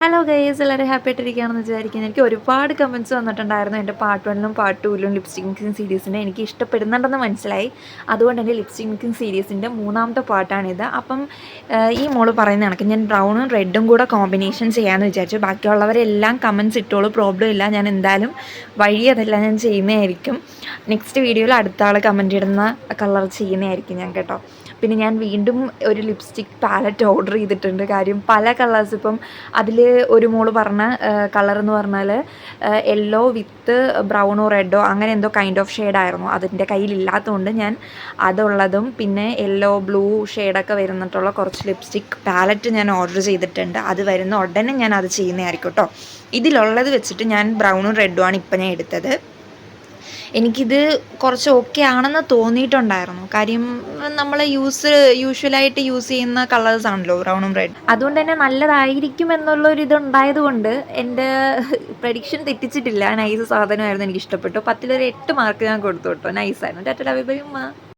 Hello guys, എല്ലാവരും happy ആയിട്ടിരിക്കുകയാണെന്ന് വിചാരിക്കുന്നത്. എനിക്ക് ഒരുപാട് കമൻറ്റ്സ് വന്നിട്ടുണ്ടായിരുന്നു എൻ്റെ പാർട്ട് 1ലും പാർട്ട് 2ലും ലിപ്സ്റ്റിക് മിക്സിങ് സീരീസിൻ്റെ എനിക്ക് ഇഷ്ടപ്പെടുന്നുണ്ടെന്ന് മനസ്സിലായി. അതുകൊണ്ട് എൻ്റെ ലിപ്സ്റ്റിക് മിക്സിങ് സീരീസിൻ്റെ മൂന്നാമത്തെ പാർട്ടാണിത്. അപ്പം ഈ മോള് പറയുന്ന കണക്ക് ഞാൻ ബ്രൗണും റെഡും കൂടെ കോമ്പിനേഷൻ ചെയ്യാമെന്ന് വിചാരിച്ചു. ബാക്കിയുള്ളവരെല്ലാം കമൻറ്റ്സ് ഇട്ടോളൂ, പ്രോബ്ലം ഇല്ല. ഞാൻ എന്തായാലും വഴി അതെല്ലാം ഞാൻ ചെയ്യുന്നതായിരിക്കും. നെക്സ്റ്റ് വീഡിയോയിൽ അടുത്ത ആൾ കമൻറ്റ് ഇടുന്ന കളർ ചെയ്യുന്നതായിരിക്കും ഞാൻ കേട്ടോ. പിന്നെ ഞാൻ വീണ്ടും ഒരു ലിപ്സ്റ്റിക് പാലറ്റ് ഓർഡർ ചെയ്തിട്ടുണ്ട്. കാര്യം പല കളേഴ്സ് ഇപ്പം അതിൽ ഒരു മോള് പറഞ്ഞ കളർ എന്ന് പറഞ്ഞാൽ യെല്ലോ വിത്ത് ബ്രൗണോ റെഡോ അങ്ങനെ എന്തോ കൈൻഡ് ഓഫ് ഷെയ്ഡായിരുന്നു. അതിൻ്റെ കയ്യിലില്ലാത്തതുകൊണ്ട് ഞാൻ അതുള്ളതും പിന്നെ യെല്ലോ ബ്ലൂ ഷെയ്ഡൊക്കെ വരുന്നിട്ടുള്ള കുറച്ച് ലിപ്സ്റ്റിക് പാലറ്റ് ഞാൻ ഓർഡർ ചെയ്തിട്ടുണ്ട്. അത് വരുന്ന ഉടനെ ഞാൻ അത് ചെയ്യുന്നതായിരിക്കും കേട്ടോ. ഇതിലുള്ളത് വെച്ചിട്ട് ഞാൻ ബ്രൗണും റെഡും ആണ് ഇപ്പം ഞാൻ എടുത്തത്. എനിക്കിത് കുറച്ച് ഓക്കെ ആണെന്ന് തോന്നിയിട്ടുണ്ടായിരുന്നു. കാര്യം നമ്മൾ യൂഷ്വലായിട്ട് യൂസ് ചെയ്യുന്ന കളേഴ്സ് ആണല്ലോ ബ്രൗണും റെഡ്. അതുകൊണ്ട് തന്നെ നല്ലതായിരിക്കും എന്നുള്ളൊരിത് ഉണ്ടായതുകൊണ്ട് എൻ്റെ പ്രഡിക്ഷൻ തെറ്റിച്ചിട്ടില്ല. നൈസ് സാധനമായിരുന്നു, എനിക്ക് ഇഷ്ടപ്പെട്ടു. 10 ഒരു 8 മാർക്ക് ഞാൻ കൊടുത്തു കേട്ടോ. നൈസായിരുന്നു. ടാറ്റ ബൈ ബൈ ഉമ്മ.